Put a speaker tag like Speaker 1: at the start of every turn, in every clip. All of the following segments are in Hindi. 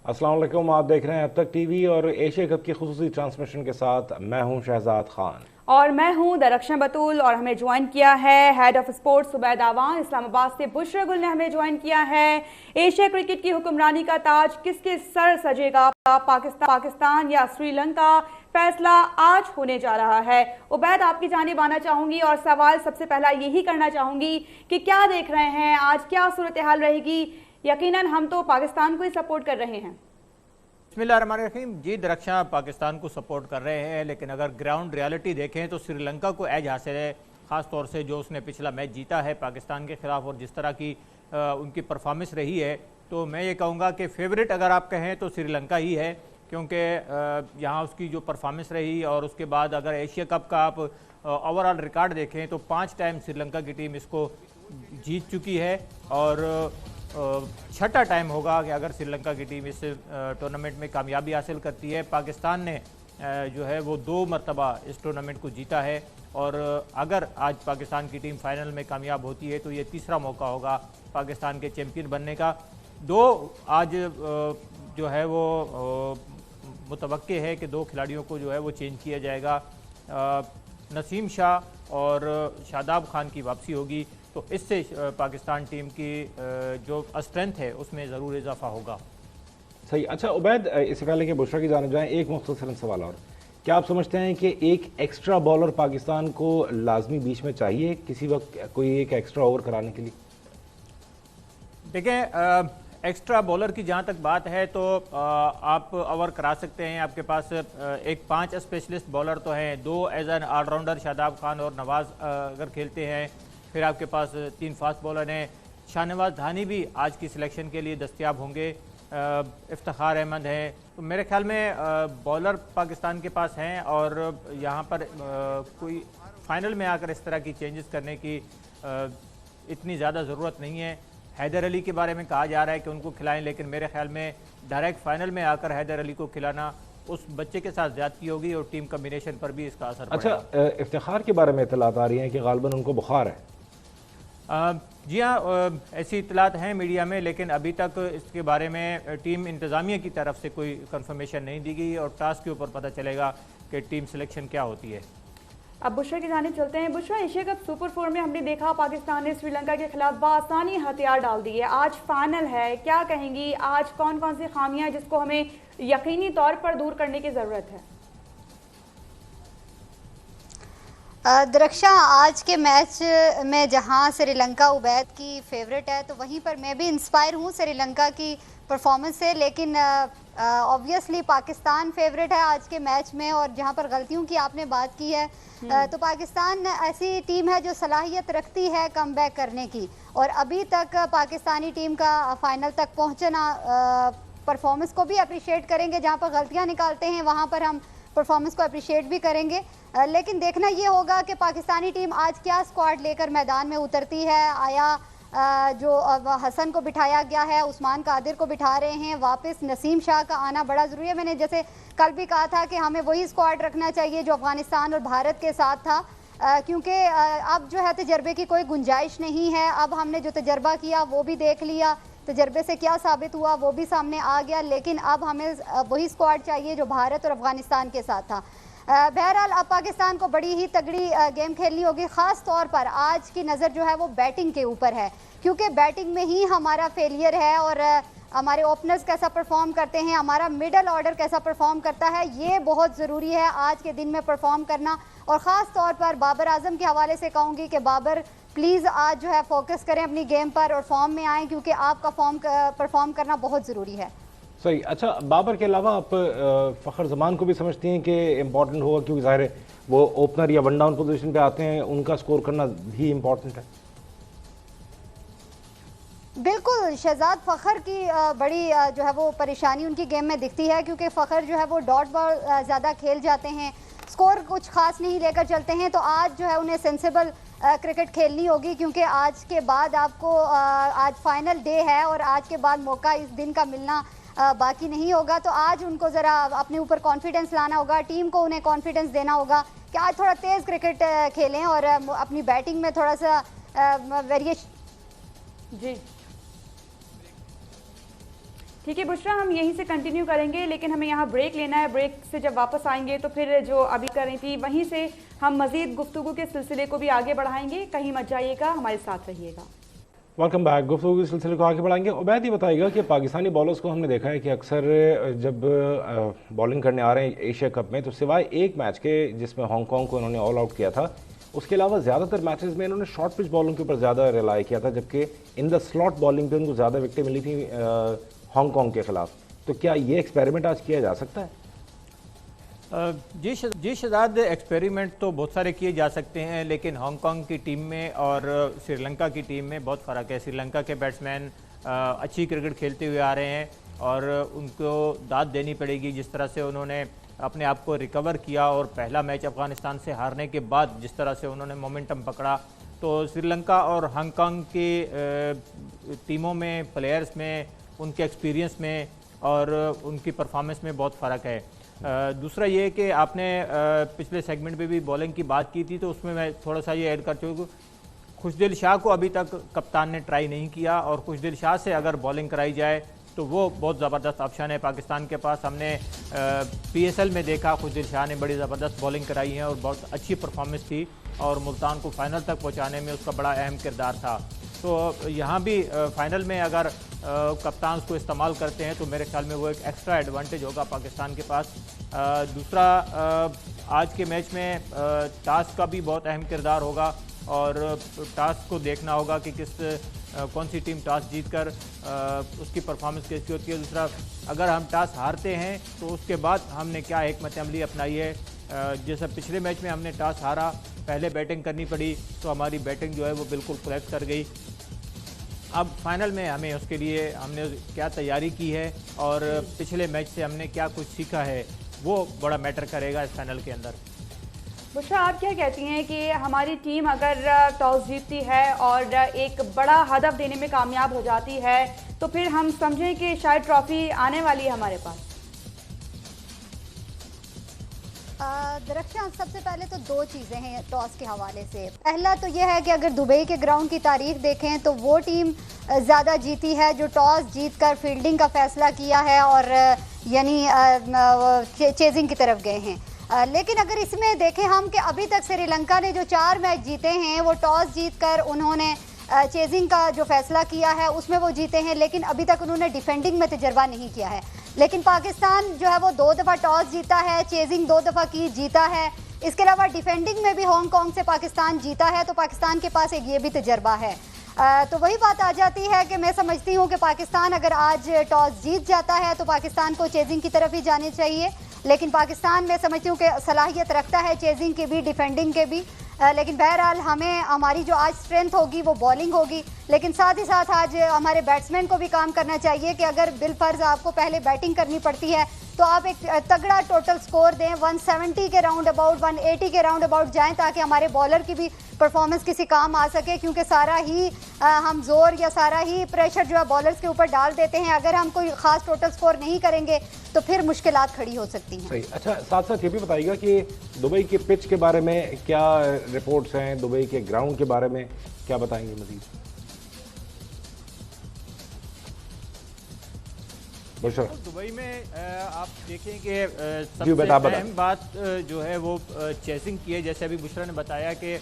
Speaker 1: अस्सलाम वालेकुम। आप देख रहे हैं अब तक टीवी और एशिया कप की खुसूसी ट्रांसमिशन के साथ मैं हूं शहजाद खान
Speaker 2: और मैं हूं दरख्शन बतूल। और हमें ज्वाइन किया है हेड ऑफ स्पोर्ट्स सुबैद आवान इस्लामाबाद से। बुशरा गुल ने हमें ज्वाइन किया है। एशिया क्रिकेट की हुक्मरानी का ताज किसके सर सजेगा, पाकिस्तान या श्रीलंका? फैसला आज होने जा रहा है। उबैद, आपकी जानिब आना चाहूंगी और सवाल सबसे पहला यही करना चाहूंगी कि क्या देख रहे हैं आज, क्या सूरत हाल रहेगी? यकीनन हम तो पाकिस्तान को ही सपोर्ट कर रहे हैं।
Speaker 3: बिस्मिल्लाहिर्रहमानिर्रहीम। जी दरख्शां पाकिस्तान को सपोर्ट कर रहे हैं, लेकिन अगर ग्राउंड रियलिटी देखें तो श्रीलंका को एज हासिल है, ख़ास तौर से जो उसने पिछला मैच जीता है पाकिस्तान के ख़िलाफ़ और जिस तरह की उनकी परफॉर्मेंस रही है, तो मैं ये कहूँगा कि फेवरेट अगर आप कहें तो श्रीलंका ही है, क्योंकि यहाँ उसकी जो परफॉर्मेंस रही और उसके बाद अगर एशिया कप का आप ओवरऑल रिकॉर्ड देखें तो 5 टाइम श्रीलंका की टीम इसको जीत चुकी है और छठा टाइम होगा कि अगर श्रीलंका की टीम इस टूर्नामेंट में कामयाबी हासिल करती है। पाकिस्तान ने जो है वो 2 मरतबा इस टूर्नामेंट को जीता है और अगर आज पाकिस्तान की टीम फाइनल में कामयाब होती है तो ये तीसरा मौका होगा पाकिस्तान के चैम्पियन बनने का। आज जो है वो मुतवक्के है कि 2 खिलाड़ियों को जो है वो चेंज किया जाएगा। नसीम शाह और शादाब खान की वापसी होगी, तो इससे पाकिस्तान टीम की जो स्ट्रेंथ है उसमें ज़रूर इजाफा होगा।
Speaker 1: सही। अच्छा उबैद, इससे पहले कि बुशरा की जानिब जाएं, एक मुख्तसर सवाल और, क्या आप समझते हैं कि एक एक्स्ट्रा बॉलर पाकिस्तान को लाजमी बीच में चाहिए किसी वक्त कोई एक एक्स्ट्रा ओवर कराने के लिए?
Speaker 3: देखें, एक्स्ट्रा बॉलर की जहाँ तक बात है तो आप ओवर करा सकते हैं। आपके पास एक 5 स्पेशलिस्ट बॉलर तो हैं, 2 as an allrounder Shadab Khan और नवाज़ अगर खेलते हैं, फिर आपके पास 3 फास्ट बॉलर हैं। शाहनवाज धानी भी आज की सिलेक्शन के लिए दस्तयाब होंगे, इफ्तिखार अहमद हैं, तो मेरे ख्याल में बॉलर पाकिस्तान के पास हैं और यहाँ पर कोई फाइनल में आकर इस तरह की चेंजेस करने की इतनी ज़्यादा ज़रूरत नहीं है। हैदर अली के बारे में कहा जा रहा है कि उनको खिलाएं, लेकिन मेरे ख्याल में डायरेक्ट फाइनल में आकर हैदर अली को खिलाना उस बच्चे के साथ ज़्यादती होगी और टीम कम्बिनेशन पर भी इसका असर पड़ेगा।
Speaker 1: अच्छा, इफ्तिखार के बारे में इतलात आ रही हैं कि गालिबन उनको बुखार है।
Speaker 3: जी हाँ, ऐसी इतलात हैं मीडिया में, लेकिन अभी तक इसके बारे में टीम इंतज़ामिया की तरफ से कोई कंफर्मेशन नहीं दी गई और टास्क के ऊपर पता चलेगा कि टीम सिलेक्शन क्या होती है।
Speaker 2: अब बुशरा की जानिब चलते हैं। बुशरा, एशिया कप सुपर 4 में हमने देखा पाकिस्तान ने श्रीलंका के खिलाफ बासानी हथियार डाल दिए। आज फाइनल है, क्या कहेंगी आज कौन कौन सी खामियां जिसको हमें यकीनी तौर पर दूर करने की ज़रूरत है?
Speaker 4: दरख्शा, आज के मैच में जहां श्रीलंका उबैद की फेवरेट है तो वहीं पर मैं भी इंस्पायर हूं श्रीलंका की परफॉर्मेंस से, लेकिन ऑब्वियसली पाकिस्तान फेवरेट है आज के मैच में। और जहां पर गलतियों की आपने बात की है तो पाकिस्तान ऐसी टीम है जो सलाहियत रखती है कमबैक करने की, और अभी तक पाकिस्तानी टीम का फाइनल तक पहुंचना, परफॉर्मेंस को भी अप्रिशिएट करेंगे, जहां पर गलतियां निकालते हैं वहां पर हम परफॉर्मेंस को अप्रिशिएट भी करेंगे। लेकिन देखना ये होगा कि पाकिस्तानी टीम आज क्या स्क्वाड लेकर मैदान में उतरती है। आया जो हसन को बिठाया गया है, उस्मान कादिर को बिठा रहे हैं, वापस नसीम शाह का आना बड़ा ज़रूरी है। मैंने जैसे कल भी कहा था कि हमें वही स्क्वाड रखना चाहिए जो अफगानिस्तान और भारत के साथ था, क्योंकि अब जो है तजर्बे की कोई गुंजाइश नहीं है। अब हमने जो तजर्बा किया वो भी देख लिया, तजर्बे से क्या साबित हुआ वो भी सामने आ गया, लेकिन अब हमें वही स्क्वाड चाहिए जो भारत और अफगानिस्तान के साथ था। बहरहाल अब पाकिस्तान को बड़ी ही तगड़ी गेम खेलनी होगी। ख़ास तौर पर आज की नज़र जो है वो बैटिंग के ऊपर है, क्योंकि बैटिंग में ही हमारा फेलियर है और हमारे ओपनर्स कैसा परफॉर्म करते हैं, हमारा मिडल ऑर्डर कैसा परफॉर्म करता है, ये बहुत ज़रूरी है आज के दिन में परफॉर्म करना। और ख़ास तौर पर बाबर आजम के हवाले से कहूँगी कि बाबर प्लीज़ आज जो है फोकस करें अपनी गेम पर और फॉर्म में आएँ, क्योंकि आपका परफॉर्म करना बहुत ज़रूरी है।
Speaker 1: सही। अच्छा, बाबर के अलावा आप फ़खर जमान को भी समझती हैं कि इम्पोर्टेंट होगा, क्योंकि ज़ाहिर है वो ओपनर या वन डाउन पोजीशन पे आते हैं, उनका स्कोर करना भी इम्पोर्टेंट है।
Speaker 4: बिल्कुल, शहजाद फ़खर की बड़ी जो है वो परेशानी उनकी गेम में दिखती है, क्योंकि फ़खर जो है वो डॉट बॉल ज़्यादा खेल जाते हैं, स्कोर कुछ खास नहीं लेकर चलते हैं। तो आज जो है उन्हें सेंसिबल क्रिकेट खेलनी होगी, क्योंकि आज के बाद आपको आज फाइनल डे है और आज के बाद मौका इस दिन का मिलना बाकी नहीं होगा। तो आज उनको ज़रा अपने ऊपर कॉन्फिडेंस लाना होगा, टीम को उन्हें कॉन्फिडेंस देना होगा कि आज थोड़ा तेज़ क्रिकेट खेलें और अपनी बैटिंग में थोड़ा सा वेरिएशन।
Speaker 2: जी ठीक है बुशरा, हम यहीं से कंटिन्यू करेंगे, लेकिन हमें यहाँ ब्रेक लेना है। ब्रेक से जब वापस आएंगे तो फिर जो अभी कर रही थी वहीं से हम मजीद गुफ्तगू के सिलसिले को भी आगे बढ़ाएंगे। कहीं मत जाइएगा, हमारे साथ रहिएगा।
Speaker 1: Welcome back. गुफ्तगू के सिलसिले को आगे बढ़ाएंगे। उबैद ये बताइएगा कि पाकिस्तानी बॉलर्स को हमने देखा है कि अक्सर जब बॉलिंग करने आ रहे हैं एशिया कप में, तो सिवाय एक मैच के जिसमें हांगकॉन्ग को इन्होंने ऑल आउट किया था, उसके अलावा ज़्यादातर मैचेस में इन्होंने शॉर्ट पिच बॉलिंग के ऊपर ज़्यादा रिलाई किया था, जबकि इन द स्लॉट बॉलिंग पे उनको ज़्यादा विकेटें मिली थी हांगकॉन्ग के खिलाफ। तो क्या ये एक्सपेरिमेंट आज किया जा सकता है?
Speaker 3: जी शहजाद, एक्सपेरिमेंट तो बहुत सारे किए जा सकते हैं, लेकिन हांगकॉन्ग की टीम में और श्रीलंका की टीम में बहुत फ़र्क है। श्रीलंका के बैट्समैन अच्छी क्रिकेट खेलते हुए आ रहे हैं और उनको दाद देनी पड़ेगी जिस तरह से उन्होंने अपने आप को रिकवर किया और पहला मैच अफ़गानिस्तान से हारने के बाद जिस तरह से उन्होंने मोमेंटम पकड़ा। तो श्रीलंका और हांगकॉन्ग की टीमों में, प्लेयर्स में, उनके एक्सपीरियंस में और उनकी परफॉर्मेंस में बहुत फ़र्क है। दूसरा ये कि आपने पिछले सेगमेंट में भी बॉलिंग की बात की थी, तो उसमें मैं थोड़ा सा ये ऐड कर चुका। खुशदिल शाह को अभी तक कप्तान ने ट्राई नहीं किया और खुशदिल शाह से अगर बॉलिंग कराई जाए तो वो बहुत ज़बरदस्त ऑप्शन है पाकिस्तान के पास। हमने PSL में देखा, खुशदिल शाह ने बड़ी ज़बरदस्त बॉलिंग कराई है और बहुत अच्छी परफॉर्मेंस थी और मुल्तान को फाइनल तक पहुँचाने में उसका बड़ा अहम किरदार था। तो यहाँ भी फाइनल में अगर कप्तान उसको इस्तेमाल करते हैं तो मेरे ख्याल में वो एक एक्स्ट्रा एडवांटेज होगा पाकिस्तान के पास। दूसरा, आज के मैच में टॉस का भी बहुत अहम किरदार होगा और टॉस को देखना होगा कि कौन सी टीम टॉस जीतकर उसकी परफॉर्मेंस कैसी होती है। दूसरा, अगर हम टॉस हारते हैं तो उसके बाद हमने क्या हिकमत अमली अपनाई है। जैसे पिछले मैच में हमने टॉस हारा, पहले बैटिंग करनी पड़ी, तो हमारी बैटिंग जो है वो बिल्कुल कोलैप्स कर गई। अब फाइनल में हमें उसके लिए हमने क्या तैयारी की है और पिछले मैच से हमने क्या कुछ सीखा है, वो बड़ा मैटर करेगा इस फाइनल के अंदर।
Speaker 2: बुशरा, आप क्या कहती हैं कि हमारी टीम अगर टॉस जीतती है और एक बड़ा हदफ देने में कामयाब हो जाती है तो फिर हम समझें कि शायद ट्रॉफी आने वाली है हमारे पास?
Speaker 4: दरख्शान, सबसे पहले तो दो चीज़ें हैं टॉस के हवाले से। पहला तो यह है कि अगर दुबई के ग्राउंड की तारीख देखें तो वो टीम ज़्यादा जीती है जो टॉस जीतकर फील्डिंग का फैसला किया है और यानी चेजिंग की तरफ गए हैं। लेकिन अगर इसमें देखें हम कि अभी तक श्रीलंका ने जो 4 मैच जीते हैं वो टॉस जीतकर उन्होंने चेजिंग का जो फैसला किया है उसमें वो जीते हैं, लेकिन अभी तक उन्होंने डिफेंडिंग में तजर्बा नहीं किया है। लेकिन पाकिस्तान जो है वो 2 दफ़ा टॉस जीता है, चेजिंग 2 दफ़ा की जीता है। इसके अलावा डिफेंडिंग में भी हांगकॉन्ग से पाकिस्तान जीता है, तो पाकिस्तान के पास एक ये भी तजर्बा है। तो वही बात आ जाती है कि मैं समझती हूँ कि पाकिस्तान अगर आज टॉस जीत जाता है तो पाकिस्तान को चेजिंग की तरफ ही जानी चाहिए, लेकिन पाकिस्तान मैं समझती हूँ कि सलाहियत रखता है चेजिंग की भी, डिफेंडिंग के भी। लेकिन बहरहाल हमें हमारी जो आज स्ट्रेंथ होगी वो बॉलिंग होगी, लेकिन साथ ही साथ आज हमारे बैट्समैन को भी काम करना चाहिए कि अगर बिलफर्ज आपको पहले बैटिंग करनी पड़ती है तो आप एक तगड़ा टोटल स्कोर दें, 170 के राउंड अबाउट, 180 के राउंड अबाउट जाएं, ताकि हमारे बॉलर की भी परफॉर्मेंस किसी काम आ सके, क्योंकि सारा ही हम जोर या सारा ही प्रेशर जो है बॉलर्स के ऊपर डाल देते हैं। अगर हम कोई खास टोटल स्कोर नहीं करेंगे तो फिर मुश्किलात खड़ी हो सकती हैं।
Speaker 1: सही। अच्छा, साथ साथ ये भी बताइएगा कि दुबई के पिच के बारे में क्या रिपोर्ट्स हैं, दुबई के ग्राउंड के बारे में क्या बताएंगे मजीद?
Speaker 3: दुबई में आप देखें कि सबसे अहम बात जो है वो चेसिंग की है। जैसे अभी बुशरा ने बताया कि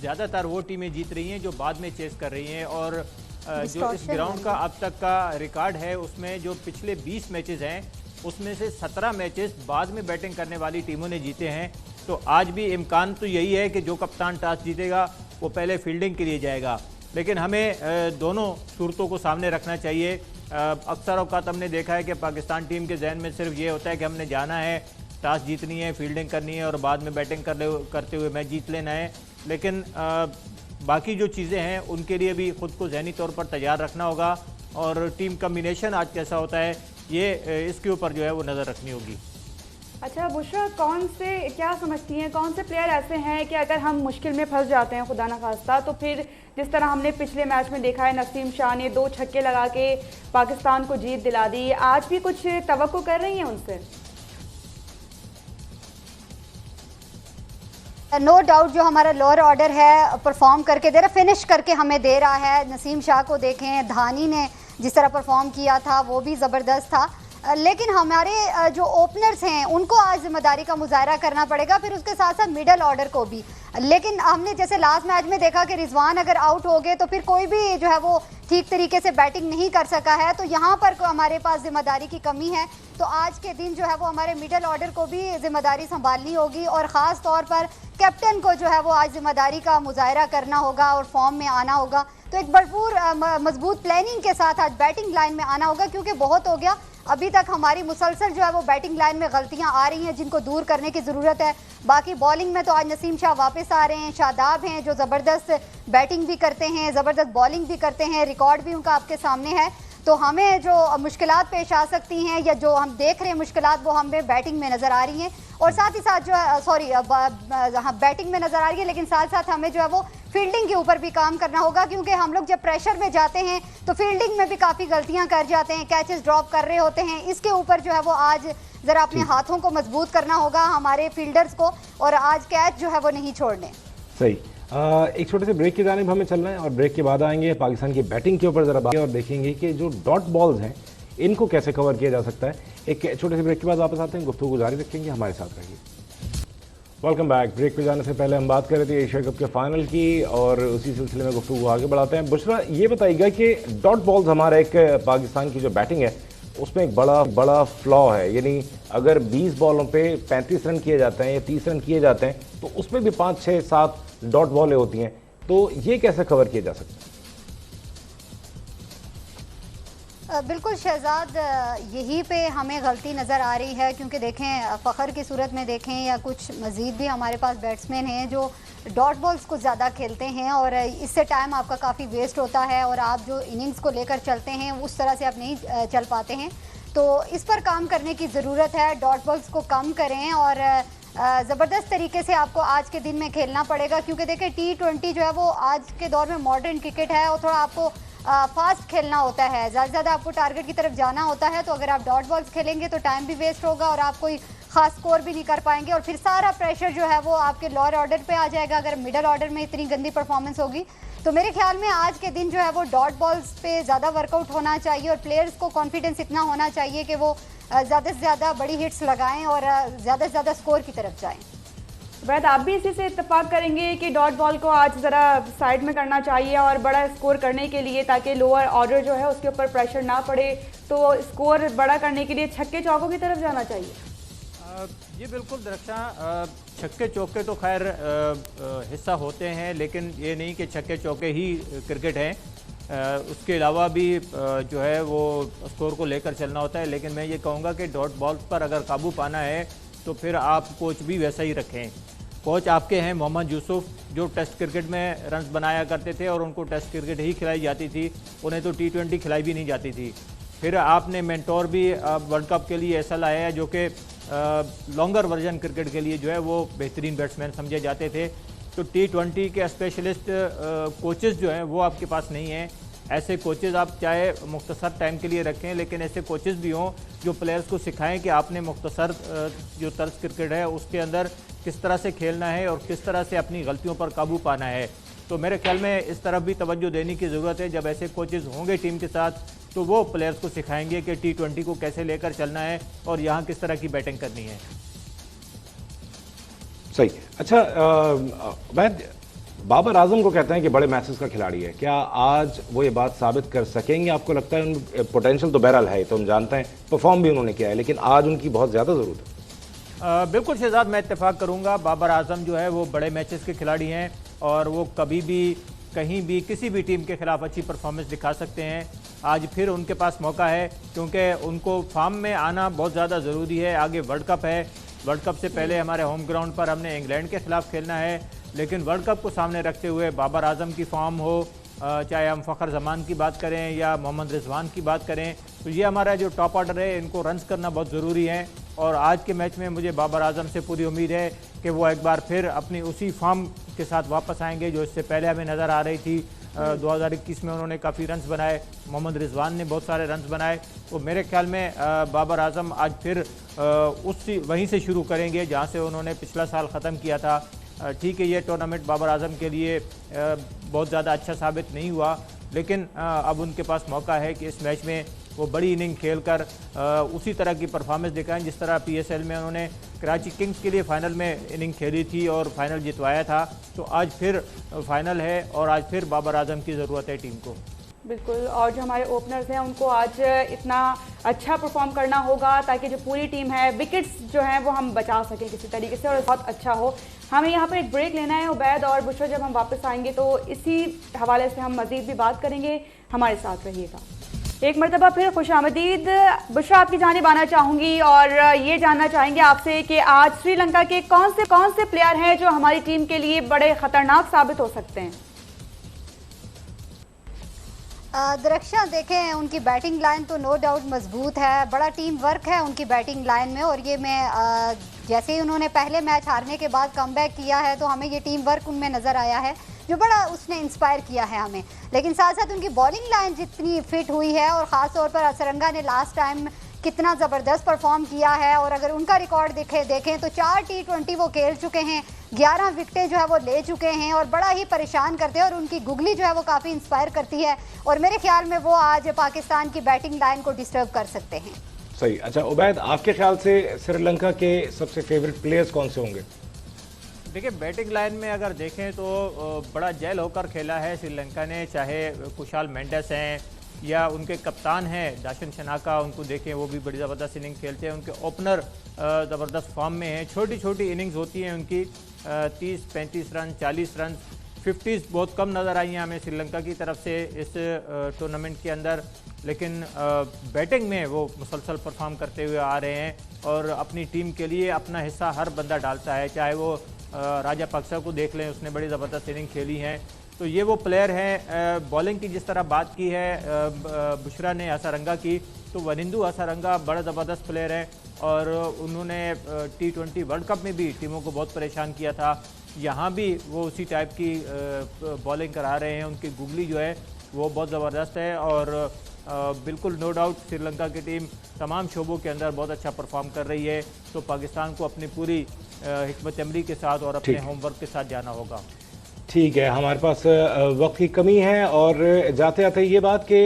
Speaker 3: ज़्यादातर वो टीमें जीत रही हैं जो बाद में चेस कर रही हैं, और जो इस ग्राउंड का अब तक का रिकॉर्ड है उसमें जो पिछले 20 मैचेस हैं उसमें से 17 मैचेस बाद में बैटिंग करने वाली टीमों ने जीते हैं। तो आज भी इम्कान तो यही है कि जो कप्तान टॉस जीतेगा वो पहले फील्डिंग के लिए जाएगा, लेकिन हमें दोनों सूरतों को सामने रखना चाहिए। अक्सर औकात हमने देखा है कि पाकिस्तान टीम के जहन में सिर्फ ये होता है कि हमने जाना है, टॉस जीतनी है, फील्डिंग करनी है और बाद में बैटिंग करते हुए मैच जीत लेना है। लेकिन बाकी जो चीज़ें हैं उनके लिए भी ख़ुद को जहनी तौर पर तैयार रखना होगा, और टीम कम्बिनेशन आज कैसा होता है ये इसके ऊपर जो है वो नज़र रखनी होगी।
Speaker 2: अच्छा बुशरा, क्या समझती हैं कौन से प्लेयर ऐसे हैं कि अगर हम मुश्किल में फंस जाते हैं खुदा ना खास्ता, तो फिर जिस तरह हमने पिछले मैच में देखा है नसीम शाह ने 2 छक्के लगा के पाकिस्तान को जीत दिला दी, आज भी कुछ तवक्को कर रही हैं उनसे?
Speaker 4: नो डाउट जो हमारा लोअर ऑर्डर है परफॉर्म करके दे रहा, फिनिश करके हमें दे रहा है। नसीम शाह को देखें, धानी ने जिस तरह परफॉर्म किया था वो भी ज़बरदस्त था। लेकिन हमारे जो ओपनर्स हैं उनको आज जिम्मेदारी का मुजाहरा करना पड़ेगा, फिर उसके साथ साथ मिडल ऑर्डर को भी। लेकिन हमने जैसे लास्ट मैच में देखा कि रिजवान अगर आउट हो गए तो फिर कोई भी जो है वो ठीक तरीके से बैटिंग नहीं कर सका है, तो यहाँ पर हमारे पास जिम्मेदारी की कमी है। तो आज के दिन जो है वो हमारे मिडल ऑर्डर को भी जिम्मेदारी संभालनी होगी और ख़ास तौर पर कैप्टन को जो है वो आज जिम्मेदारी का मुजाहरा करना होगा और फॉर्म में आना होगा। तो एक भरपूर मजबूत प्लानिंग के साथ आज बैटिंग लाइन में आना होगा, क्योंकि बहुत हो गया अभी तक हमारी मुसलसल जो है वो बैटिंग लाइन में गलतियां आ रही हैं जिनको दूर करने की ज़रूरत है। बाकी बॉलिंग में तो आज नसीम शाह वापस आ रहे हैं, शादाब हैं जो ज़बरदस्त बैटिंग भी करते हैं, ज़बरदस्त बॉलिंग भी करते हैं, रिकॉर्ड भी उनका आपके सामने है। तो हमें जो मुश्किलात पेश आ सकती हैं या जो हम देख रहे हैं मुश्किलात वो हमें बैटिंग में नज़र आ रही हैं और साथ ही साथ जो है बैटिंग में नज़र आ रही है, लेकिन साथ साथ हमें जो है वो फील्डिंग के ऊपर भी काम करना होगा, क्योंकि हम लोग जब प्रेशर में जाते हैं तो फील्डिंग में भी काफ़ी गलतियां कर जाते हैं, कैचेस ड्रॉप कर रहे होते हैं। इसके ऊपर जो है वो आज ज़रा अपने हाथों को मजबूत करना होगा हमारे फील्डर्स को और आज कैच जो है वो नहीं छोड़ने।
Speaker 1: सही। एक छोटे से ब्रेक की जानिब हमें चलना है और ब्रेक के बाद आएंगे पाकिस्तान की बैटिंग के ऊपर ज़रा बात और देखेंगे कि जो डॉट बॉल्स हैं इनको कैसे कवर किया जा सकता है। एक छोटे से ब्रेक के बाद वापस आते हैं, गुफ्तगू जारी रखेंगे, हमारे साथ रहिए। Welcome back. ब्रेक पे जाने से पहले हम बात कर रहे थे एशिया कप के फाइनल की और उसी सिलसिले में गुफ्तगू आगे बढ़ाते हैं। बुशरा, ये बताइएगा कि डॉट बॉल्स हमारा एक पाकिस्तान की जो बैटिंग है उसमें एक बड़ा फ्लॉ है, यानी अगर 20 बॉलों पे 35 रन किए जाते हैं या 30 रन किए जाते हैं तो उसमें भी 5, 6, 7 डॉट बॉलें होती हैं, तो ये कैसे कवर किया जा सकता है?
Speaker 4: बिल्कुल शहजाद, यहीं पे हमें गलती नज़र आ रही है, क्योंकि देखें फ़खर की सूरत में देखें या कुछ मज़ीद भी हमारे पास बैट्समैन हैं जो डॉट बॉल्स को ज़्यादा खेलते हैं और इससे टाइम आपका काफ़ी वेस्ट होता है और आप जो इनिंग्स को लेकर चलते हैं उस तरह से आप नहीं चल पाते हैं। तो इस पर काम करने की ज़रूरत है, डॉट बॉल्स को कम करें और ज़बरदस्त तरीके से आपको आज के दिन में खेलना पड़ेगा, क्योंकि देखें T20 जो है वो आज के दौर में मॉडर्न क्रिकेट है और थोड़ा आपको फास्ट खेलना होता है, ज़्यादा से ज़्यादा आपको टारगेट की तरफ जाना होता है। तो अगर आप डॉट बॉल्स खेलेंगे तो टाइम भी वेस्ट होगा और आप कोई खास स्कोर भी नहीं कर पाएंगे और फिर सारा प्रेशर जो है वो आपके लोअर ऑर्डर पे आ जाएगा। अगर मिडल ऑर्डर में इतनी गंदी परफॉर्मेंस होगी तो मेरे ख्याल में आज के दिन जो है वो डॉट बॉल्स पे ज़्यादा वर्कआउट होना चाहिए और प्लेयर्स को कॉन्फिडेंस इतना होना चाहिए कि वो ज़्यादा से ज़्यादा बड़ी हिट्स लगाएं और ज़्यादा से ज़्यादा स्कोर की तरफ जाएं।
Speaker 2: वैद, आप भी इसी से इत्तेफाक करेंगे कि डॉट बॉल को आज ज़रा साइड में करना चाहिए और बड़ा स्कोर करने के लिए, ताकि लोअर ऑर्डर जो है उसके ऊपर प्रेशर ना पड़े, तो स्कोर बड़ा करने के लिए छक्के चौकों की तरफ जाना चाहिए?
Speaker 3: जी बिल्कुल दरख्शां, छक्के चौके तो खैर हिस्सा होते हैं, लेकिन ये नहीं कि छक्के चौके ही क्रिकेट हैं, उसके अलावा भी जो है वो स्कोर को लेकर चलना होता है। लेकिन मैं ये कहूँगा कि डॉट बॉल्स पर अगर काबू पाना है तो फिर आप कोच भी वैसा ही रखें। कोच आपके हैं मोहम्मद यूसुफ, जो टेस्ट क्रिकेट में रन्स बनाया करते थे और उनको टेस्ट क्रिकेट ही खिलाई जाती थी, उन्हें तो T20 खिलाई भी नहीं जाती थी। फिर आपने मेंटोर भी वर्ल्ड कप के लिए ऐसा लाया है जो कि लॉन्गर वर्जन क्रिकेट के लिए जो है वो बेहतरीन बैट्समैन समझे जाते थे। तो T20 के स्पेशलिस्ट कोचेस जो हैं वो आपके पास नहीं हैं। ऐसे कोचेस आप चाहे मुख्तसर टाइम के लिए रखें, लेकिन ऐसे कोचेस भी हों जो प्लेयर्स को सिखाएं कि आपने मुख्तसर जो तर्ज क्रिकेट है उसके अंदर किस तरह से खेलना है और किस तरह से अपनी गलतियों पर काबू पाना है। तो मेरे ख्याल में इस तरफ भी तवज्जो देने की ज़रूरत है। जब ऐसे कोचेस होंगे टीम के साथ तो वो प्लेयर्स को सिखाएंगे कि T20 को कैसे लेकर चलना है और यहाँ किस तरह की बैटिंग करनी है।
Speaker 1: सही। अच्छा, वैद, बाबर आजम को कहते हैं कि बड़े मैचेस का खिलाड़ी है, क्या आज वो ये बात साबित कर सकेंगे? आपको लगता है पोटेंशियल तो बहरहाल है, तो हम जानते हैं परफॉर्म भी उन्होंने किया है, लेकिन आज उनकी बहुत ज़्यादा ज़रूरत है।
Speaker 3: बिल्कुल शहजाद, मैं इत्तेफाक करूंगा। बाबर आजम जो है वो बड़े मैचेस के खिलाड़ी हैं और वो कभी भी कहीं भी किसी भी टीम के खिलाफ अच्छी परफॉर्मेंस दिखा सकते हैं। आज फिर उनके पास मौका है, क्योंकि उनको फॉर्म में आना बहुत ज़्यादा ज़रूरी है। आगे वर्ल्ड कप है, वर्ल्ड कप से पहले हमारे होम ग्राउंड पर हमने इंग्लैंड के खिलाफ खेलना है, लेकिन वर्ल्ड कप को सामने रखते हुए बाबर आजम की फॉर्म हो, चाहे हम फ़खर जमान की बात करें या मोहम्मद रिजवान की बात करें, तो ये हमारा जो टॉप ऑर्डर है इनको रन्स करना बहुत ज़रूरी है। और आज के मैच में मुझे बाबर आजम से पूरी उम्मीद है कि वो एक बार फिर अपनी उसी फॉर्म के साथ वापस आएंगे जो इससे पहले हमें नज़र आ रही थी। 2021 में उन्होंने काफ़ी रन्स बनाए, मोहम्मद रिजवान ने बहुत सारे रन्स बनाए। तो मेरे ख्याल में बाबर आजम आज फिर उसी वहीं से शुरू करेंगे जहाँ से उन्होंने पिछला साल ख़त्म किया था। ठीक है, ये टूर्नामेंट बाबर आजम के लिए बहुत ज़्यादा अच्छा साबित नहीं हुआ, लेकिन अब उनके पास मौका है कि इस मैच में वो बड़ी इनिंग खेलकर उसी तरह की परफॉर्मेंस दिखाएं जिस तरह PSL में उन्होंने कराची किंग्स के लिए फाइनल में इनिंग खेली थी और फाइनल जितवाया था। तो आज फिर फाइनल है और आज फिर बाबर आजम की ज़रूरत है टीम को।
Speaker 2: बिल्कुल, और जो हमारे ओपनर्स हैं उनको आज इतना अच्छा परफॉर्म करना होगा ताकि जो पूरी टीम है विकेट्स जो हैं वो हम बचा सकें किसी तरीके से और बहुत अच्छा हो। हमें यहाँ पर एक ब्रेक लेना है उबैद और बुशरा, जब हम वापस आएंगे तो इसी हवाले से हम मज़ीद भी बात करेंगे। हमारे साथ रहिएगा। एक मरतबा फिर खुशामदीद। बुशरा, आपकी जानिब आना चाहूँगी और ये जानना चाहेंगे आपसे कि आज श्रीलंका के कौन से प्लेयर हैं जो हमारी टीम के लिए बड़े ख़तरनाक साबित हो सकते हैं?
Speaker 4: दरख्शा, देखें उनकी बैटिंग लाइन तो नो डाउट मजबूत है, बड़ा टीम वर्क है उनकी बैटिंग लाइन में। और ये मैं जैसे ही उन्होंने पहले मैच हारने के बाद कमबैक किया है तो हमें ये टीम वर्क उनमें नज़र आया है जो बड़ा उसने इंस्पायर किया है हमें। लेकिन साथ साथ उनकी बॉलिंग लाइन जितनी फिट हुई है और ख़ास तौर पर असरंगा ने लास्ट टाइम कितना ज़बरदस्त परफॉर्म किया है। और अगर उनका रिकॉर्ड देखें तो 4 T20 वो खेल चुके हैं, 11 विकेटें जो है वो ले चुके हैं और बड़ा ही परेशान करते हैं। और उनकी गुगली जो है वो काफ़ी इंस्पायर करती है और मेरे ख्याल में वो आज पाकिस्तान की बैटिंग लाइन को डिस्टर्ब कर सकते हैं।
Speaker 1: सही। अच्छा उबैद, आपके ख्याल से श्रीलंका के सबसे फेवरेट प्लेयर्स कौन से होंगे?
Speaker 3: देखिए, बैटिंग लाइन में अगर देखें तो बड़ा जेल होकर खेला है श्रीलंका ने, चाहे कुशाल मेंडिस हैं या उनके कप्तान हैं दाशन शनाका, उनको देखें वो भी बड़ी ज़बरदस्त इनिंग खेलते हैं। उनके ओपनर ज़बरदस्त फॉर्म में हैं। छोटी छोटी इनिंग्स होती हैं उनकी, 30-35 रन, 40 रन, 50s बहुत कम नज़र आई हैं हमें श्रीलंका की तरफ से इस टूर्नामेंट के अंदर। लेकिन बैटिंग में वो मुसलसल परफॉर्म करते हुए आ रहे हैं और अपनी टीम के लिए अपना हिस्सा हर बंदा डालता है। चाहे वो राजा पाक्सा को देख लें, उसने बड़ी ज़बरदस्त इनिंग खेली हैं। तो ये वो प्लेयर हैं। बॉलिंग की जिस तरह बात की है बुशरा ने असरंगा की, तो वनिंदु असरंगा बड़ा ज़बरदस्त प्लेयर है और उन्होंने T20 वर्ल्ड कप में भी टीमों को बहुत परेशान किया था। यहाँ भी वो उसी टाइप की बॉलिंग करा रहे हैं। उनकी गुगली जो है वो बहुत ज़बरदस्त है और बिल्कुल नो डाउट श्रीलंका की टीम तमाम शोबों के अंदर बहुत अच्छा परफॉर्म कर रही है। तो पाकिस्तान को अपनी पूरी हिकमत अमली के साथ और अपने होमवर्क के साथ जाना होगा।
Speaker 1: ठीक है, हमारे पास वक्त की कमी है और जाते जाते ये बात कि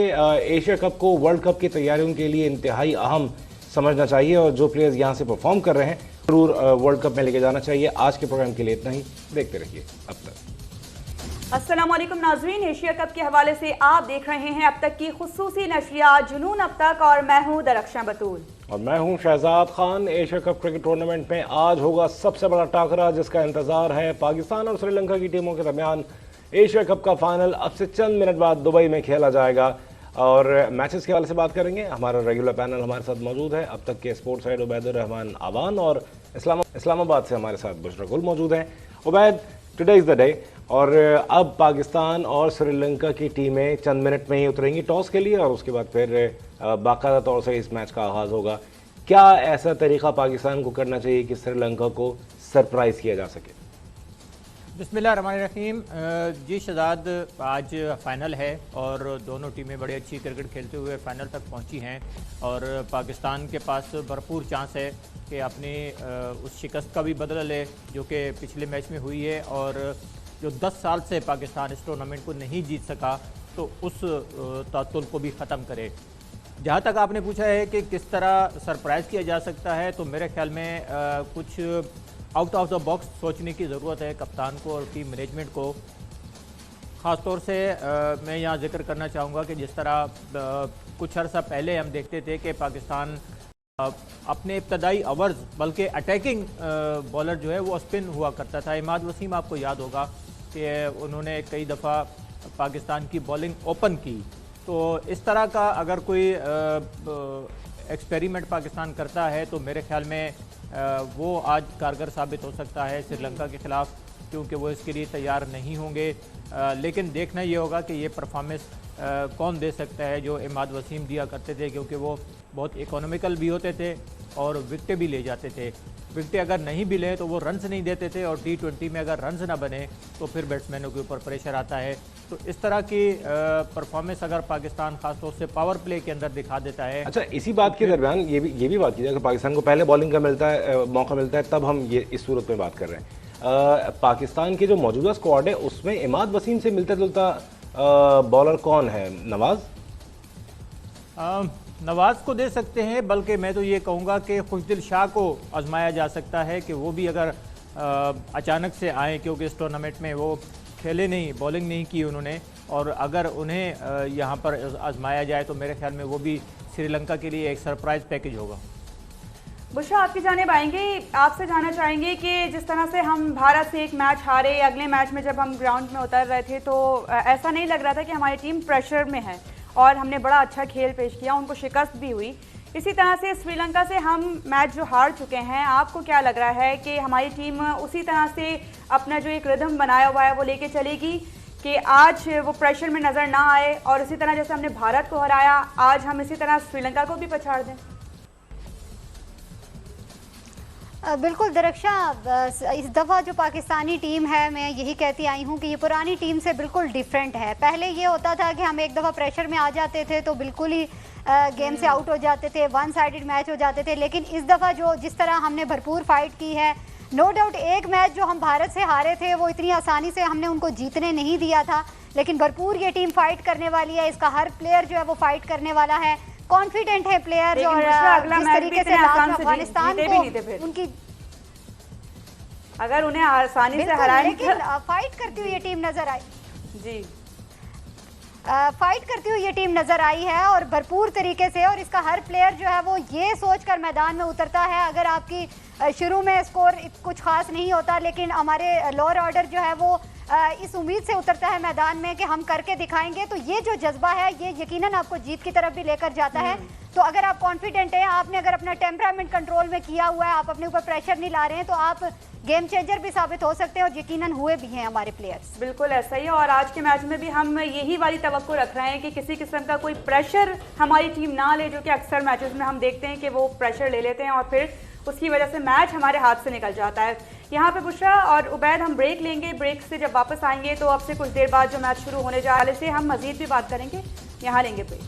Speaker 1: एशिया कप को वर्ल्ड कप की तैयारियों के लिए इंतहाई अहम समझना चाहिए और जो प्लेयर्स यहाँ से परफॉर्म कर रहे हैं जरूर वर्ल्ड कप में लेके जाना चाहिए। आज के प्रोग्राम के लिए इतना ही, देखते रहिए अब तक।
Speaker 2: अस्सलामुअलैकुम नाजरीन, एशिया कप के हवाले से आप देख रहे हैं अब तक की खुसूसी नशरियात जुनून अब तक और मैं हूँ दरख्शा बतूल
Speaker 1: और मैं हूं Shahzad Khan. Asia Cup cricket tournament में आज होगा सबसे बड़ा टाकरा जिसका इंतजार है। पाकिस्तान और श्रीलंका की टीमों के दरमियान एशिया कप का फाइनल अब से चंद मिनट बाद दुबई में खेला जाएगा और मैचेस के हवाले से बात करेंगे। हमारा रेगुलर पैनल हमारे साथ मौजूद है। अब तक के स्पोर्ट्स हेड उबैदुर रहमान आवान और इस्लामाबाद से हमारे साथ बुशरा गुल मौजूद हैं। Ubaid, today is the day और अब पाकिस्तान और श्रीलंका की टीमें चंद मिनट में ही उतरेंगी टॉस के लिए और उसके बाद फिर बाकायदा तौर से इस मैच का आगाज़ होगा। क्या ऐसा तरीका पाकिस्तान को करना चाहिए कि श्रीलंका को सरप्राइज़ किया जा सके?
Speaker 3: बिस्मिल्लाहिर्रहमानिर्रहीम। जी शहजाद, आज फाइनल है और दोनों टीमें बड़ी अच्छी क्रिकेट खेलते हुए फाइनल तक पहुंची हैं और पाकिस्तान के पास भरपूर चांस है कि अपनी उस शिकस्त का भी बदला ले जो कि पिछले मैच में हुई है और जो 10 साल से पाकिस्तान इस टूर्नामेंट को नहीं जीत सका तो उस तातुल को भी ख़त्म करे। जहाँ तक आपने पूछा है कि किस तरह सरप्राइज़ किया जा सकता है, तो मेरे ख्याल में कुछ आउट ऑफ द बॉक्स सोचने की ज़रूरत है कप्तान को और टीम मैनेजमेंट को। ख़ास तौर से मैं यहाँ जिक्र करना चाहूँगा कि जिस तरह कुछ अर्सा पहले हम देखते थे कि पाकिस्तान अपने इब्तदाई ओवर्स बल्कि अटैकिंग बॉलर जो है वो स्पिन हुआ करता था। इमाद वसीम आपको याद होगा कि उन्होंने कई दफ़ा पाकिस्तान की बॉलिंग ओपन की। तो इस तरह का अगर कोई एक्सपेरिमेंट पाकिस्तान करता है तो मेरे ख्याल में वो आज कारगर साबित हो सकता है श्रीलंका के ख़िलाफ़, क्योंकि वो इसके लिए तैयार नहीं होंगे। लेकिन देखना ये होगा कि ये परफॉर्मेंस कौन दे सकता है जो इमाद वसीम दिया करते थे, क्योंकि वो बहुत इकोनॉमिकल भी होते थे और विकटें भी ले जाते थे। विकटें अगर नहीं भी लें तो वो रन्स नहीं देते थे और T20 में अगर रन्स ना बने तो फिर बैट्समैनों के ऊपर प्रेशर आता है। तो इस तरह की परफॉर्मेंस अगर पाकिस्तान खासतौर से पावर प्ले के अंदर दिखा देता है।
Speaker 1: अच्छा, इसी बात के दरमियान ये भी बात की जाए कि पाकिस्तान को पहले बॉलिंग का मौका मिलता है तब हम ये इस सूरत में बात कर रहे हैं। पाकिस्तान की जो मौजूदा स्क्वाड है उसमें इमाद वसीम से मिलता जुलता बॉलर कौन है? नवाज?
Speaker 3: नवाज को दे सकते हैं, बल्कि मैं तो ये कहूँगा कि खुशदिल शाह को आजमाया जा सकता है कि वो भी अगर अचानक से आए, क्योंकि इस टूर्नामेंट में वो खेले नहीं, बॉलिंग नहीं की उन्होंने, और अगर उन्हें यहाँ पर आजमाया जाए तो मेरे ख्याल में वो भी श्रीलंका के लिए एक सरप्राइज़ पैकेज होगा।
Speaker 2: बुशरा, आपकी जानिब आएंगे, आपसे जानना चाहेंगे कि जिस तरह से हम भारत से एक मैच हारे, अगले मैच में जब हम ग्राउंड में उतर रहे थे तो ऐसा नहीं लग रहा था कि हमारी टीम प्रेशर में है और हमने बड़ा अच्छा खेल पेश किया, उनको शिकस्त भी हुई। इसी तरह से श्रीलंका से हम मैच जो हार चुके हैं, आपको क्या लग रहा है कि हमारी टीम उसी तरह से अपना जो एक रिदम बनाया हुआ है वो लेके चलेगी कि आज वो प्रेशर में नज़र ना आए और इसी तरह जैसे हमने भारत को हराया, आज हम इसी तरह श्रीलंका को भी पछाड़ दें?
Speaker 4: बिल्कुल दरक्षा, इस दफ़ा जो पाकिस्तानी टीम है, मैं यही कहती आई हूँ कि ये पुरानी टीम से बिल्कुल डिफरेंट है। पहले ये होता था कि हम एक दफ़ा प्रेशर में आ जाते थे तो बिल्कुल ही गेम से आउट हो जाते थे, वन साइडेड मैच हो जाते थे। लेकिन इस दफ़ा जो जिस तरह हमने भरपूर फाइट की है, नो डाउट एक मैच जो हम भारत से हारे थे वो इतनी आसानी से हमने उनको जीतने नहीं दिया था, लेकिन भरपूर ये टीम फाइट करने वाली है। इसका हर प्लेयर जो है वो फाइट करने वाला है, कॉन्फिडेंट है प्लेयर। और जिस तरीके से अफगानिस्तान को उनकी
Speaker 2: अगर उन्हें आसानी से हराए,
Speaker 4: लेकिन फाइट करती हुई ये टीम नजर आई
Speaker 2: जी,
Speaker 4: फाइट करती हुई ये टीम नजर आई है और भरपूर तरीके से। और इसका हर प्लेयर जो है वो ये सोचकर मैदान में उतरता है, अगर आपकी शुरू में स्कोर कुछ खास नहीं होता, लेकिन हमारे लोअर ऑर्डर जो है वो इस उम्मीद से उतरता है मैदान में कि हम करके दिखाएंगे, तो ये जो जज्बा है ये यकीनन आपको जीत की तरफ भी लेकर जाता है। तो अगर आप कॉन्फिडेंट हैं, आपने अगर अपना टेम्परामेंट कंट्रोल में किया हुआ है, आप अपने ऊपर प्रेशर नहीं ला रहे हैं, तो आप गेम चेंजर भी साबित हो सकते हैं और यकीनन हुए भी हैं हमारे प्लेयर्स।
Speaker 2: बिल्कुल ऐसा ही है और आज के मैच में भी हम यही वाली तवक्को रख रहे हैं कि किसी किस्म का कोई प्रेशर हमारी टीम ना ले, जो कि अक्सर मैचेस में हम देखते हैं कि वो प्रेशर ले लेते हैं और फिर उसकी वजह से मैच हमारे हाथ से निकल जाता है। यहाँ पे बुशरा और उबैद, हम ब्रेक लेंगे, ब्रेक से जब वापस आएंगे तो अब से कुछ देर बाद जो मैच शुरू होने जा रहे से हम मजीद भी बात करेंगे। यहाँ लेंगे ब्रेक।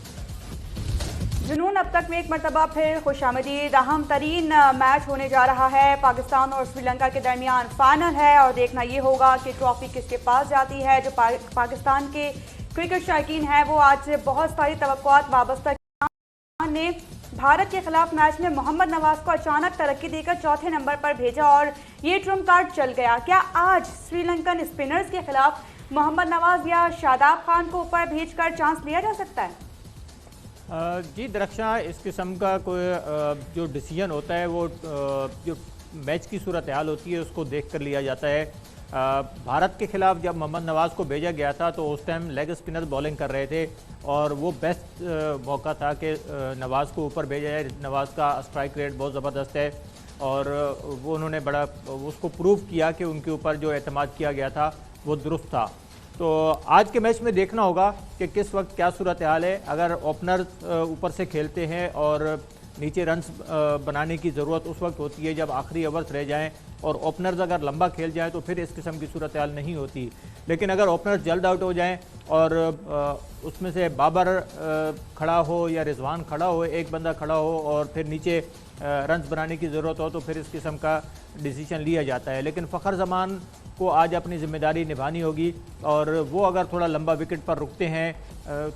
Speaker 2: जुनून अब तक में एक मरतबा फिर खुशामदीद। अहम तरीन मैच होने जा रहा है, पाकिस्तान और श्रीलंका के दरमियान फाइनल है और देखना ये होगा कि ट्रॉफी किसके पास जाती है। जो पाकिस्तान के क्रिकेट शौकीन हैं वो आज बहुत सारी तवक्कुआत वाबस्ता ने भारत के खिलाफ मैच में मोहम्मद नवाज को अचानक तरक्की देकर चौथे नंबर पर भेजा और ये ट्रम्प कार्ड चल गया। क्या आज श्रीलंकन स्पिनर्स के खिलाफ मोहम्मद नवाज या शादाब खान को ऊपर भेजकर चांस लिया जा सकता है?
Speaker 3: जी दरक्षा, इस किस्म का कोई जो डिसीजन होता है वो जो मैच की सूरत हाल होती है उसको देख कर लिया जाता है। भारत के खिलाफ जब मोहम्मद नवाज को भेजा गया था तो उस टाइम लेग स्पिनर बॉलिंग कर रहे थे और वो बेस्ट मौका था कि नवाज को ऊपर भेजा जाए। नवाज का स्ट्राइक रेट बहुत ज़बरदस्त है और वो उन्होंने बड़ा उसको प्रूव किया कि उनके ऊपर जो एतमाद किया गया था वो दुरुस्त था। तो आज के मैच में देखना होगा कि किस वक्त क्या सूरत हाल है। अगर ओपनर्स ऊपर से खेलते हैं और नीचे रन्स बनाने की ज़रूरत उस वक्त होती है जब आखिरी ओवर्स रह जाएं और ओपनर्स अगर लंबा खेल जाएं तो फिर इस किस्म की सूरत हाल नहीं होती। लेकिन अगर ओपनर्स जल्द आउट हो जाएं और उसमें से बाबर खड़ा हो या रिजवान खड़ा हो, एक बंदा खड़ा हो और फिर नीचे रन्स बनाने की ज़रूरत हो तो फिर इस किस्म का डिसीजन लिया जाता है। लेकिन फ़खर जमान को आज अपनी ज़िम्मेदारी निभानी होगी और वो अगर थोड़ा लंबा विकेट पर रुकते हैं,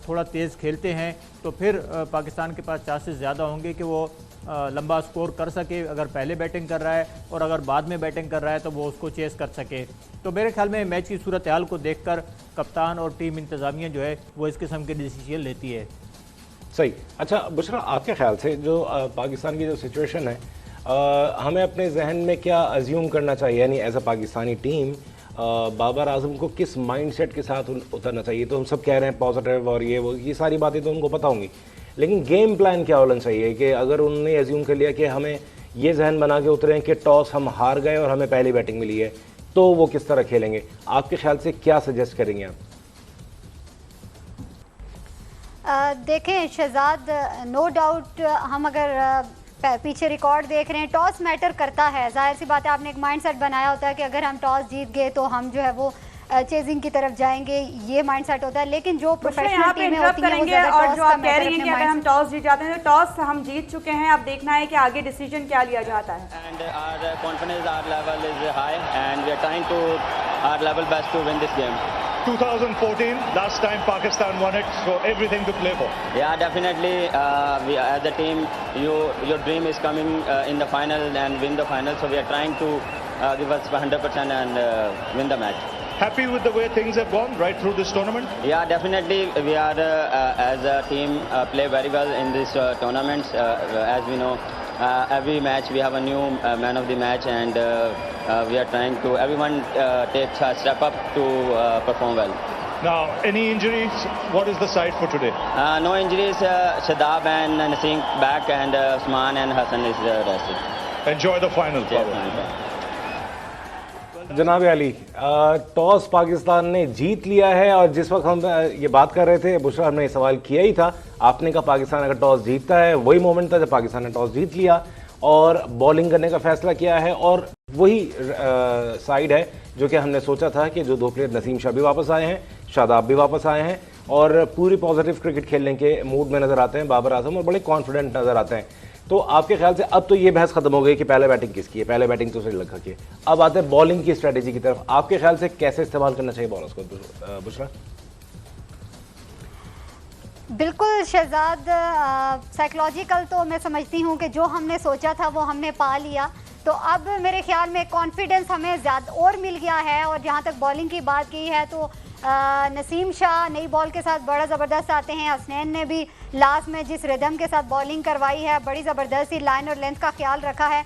Speaker 3: थोड़ा तेज़ खेलते हैं तो फिर पाकिस्तान के पास चांसेस ज़्यादा होंगे कि वो लंबा स्कोर कर सके। अगर पहले बैटिंग कर रहा है और अगर बाद में बैटिंग कर रहा है तो वो उसको चेस कर सके। तो मेरे ख्याल में मैच की सूरत हाल को देखकर कप्तान और टीम इंतज़ामिया जो है वो इस किस्म के डिसीजन लेती है।
Speaker 1: सही। अच्छा बुशरा, आपके ख्याल से जो पाकिस्तान की जो सिचुएशन है, हमें अपने जहन में क्या अज्यूम करना चाहिए, यानी as a Pakistani team Babar Azam को किस माइंडसेट के साथ उतरना चाहिए? तो हम सब कह रहे हैं पॉजिटिव और ये सारी बातें तो उनको पता होंगी, लेकिन गेम प्लान क्या होना चाहिए कि अगर उन्होंने अज्यूम कर लिया कि हमें ये जहन बना के उतरे कि टॉस हम हार गए और हमें पहली बैटिंग मिली है, तो वो किस तरह खेलेंगे? आपके ख्याल से क्या सजेस्ट करेंगे आप?
Speaker 4: देखें शहजाद, नो डाउट हम अगर पीछे रिकॉर्ड देख रहे हैं, टॉस मैटर करता है। जाहिर सी बात है, आपने एक माइंडसेट बनाया होता है कि अगर हम टॉस जीत गए तो हम जो है वो चेजिंग की तरफ जाएंगे, ये माइंडसेट होता है। लेकिन जो प्रोफेशनल टीमें होती हैं वो ज़्यादा
Speaker 2: और
Speaker 4: टॉस
Speaker 2: जो
Speaker 4: का
Speaker 2: आप कह
Speaker 4: मैटर
Speaker 2: रही हैं कि
Speaker 4: अपने
Speaker 2: अगर हम टॉस जीत जाते हैं तो टॉस हम जीत चुके हैं, अब देखना है कि आगे डिसीजन क्या लिया जाता है।
Speaker 5: And our confidence, our level is high, and we are trying to our level best to win this game. 2014, last time Pakistan won it, so everything to play for.
Speaker 6: Yeah, definitely. We as a team, your dream is coming in the final and win the final. So we are trying to give us 100% and win the match.
Speaker 5: Happy with the way things have gone right through this tournament?
Speaker 6: Yeah, definitely. We are as a team play very well in this tournaments. As we know, every match we have a new man of the match, and we are trying to. Everyone takes a step up to perform well.
Speaker 5: Now, any injuries? What is the side for today?
Speaker 6: No injuries. Shadab and Naseem back, and Usman and Hassan is rested.
Speaker 5: Enjoy the final,
Speaker 6: Yeah,
Speaker 5: Pablo.
Speaker 1: जनाब अली, टॉस पाकिस्तान ने जीत लिया है और जिस वक्त हम ये बात कर रहे थे, बुशरा हमने ये सवाल किया ही था, आपने कहा पाकिस्तान अगर टॉस जीतता है, वही मोमेंट था जब पाकिस्तान ने टॉस जीत लिया और बॉलिंग करने का फैसला किया है। और वही साइड है जो कि हमने सोचा था कि जो दो प्लेयर नसीम शाह भी वापस आए हैं, शादाब भी वापस आए हैं और पूरी पॉजिटिव क्रिकेट खेलने के मूड में नजर आते हैं बाबर आजम और बड़े कॉन्फिडेंट नजर आते हैं। तो आपके ख्याल से अब तो ये बहस खत्म हो गई कि पहले बैटिंग किसकी है, पहले बैटिंग तो श्रीलंका की है, अब आते हैं बॉलिंग की स्ट्रेटेजी की तरफ। आपके ख्याल से कैसे इस्तेमाल करना चाहिए बॉलर्स को, बुशरा?
Speaker 4: बिल्कुल शहजाद, साइकोलॉजिकल तो मैं समझती हूँ कि जो हमने सोचा था वो हमने पा लिया, तो अब मेरे ख्याल में कॉन्फिडेंस हमें ज़्यादा और मिल गया है। और जहाँ तक बॉलिंग की बात की है तो नसीम शाह नई बॉल के साथ बड़ा ज़बरदस्त आते हैं। हसनैन ने भी लास्ट में जिस रिदम के साथ बॉलिंग करवाई है, बड़ी ज़बरदस्त ही लाइन और लेंथ का ख्याल रखा है।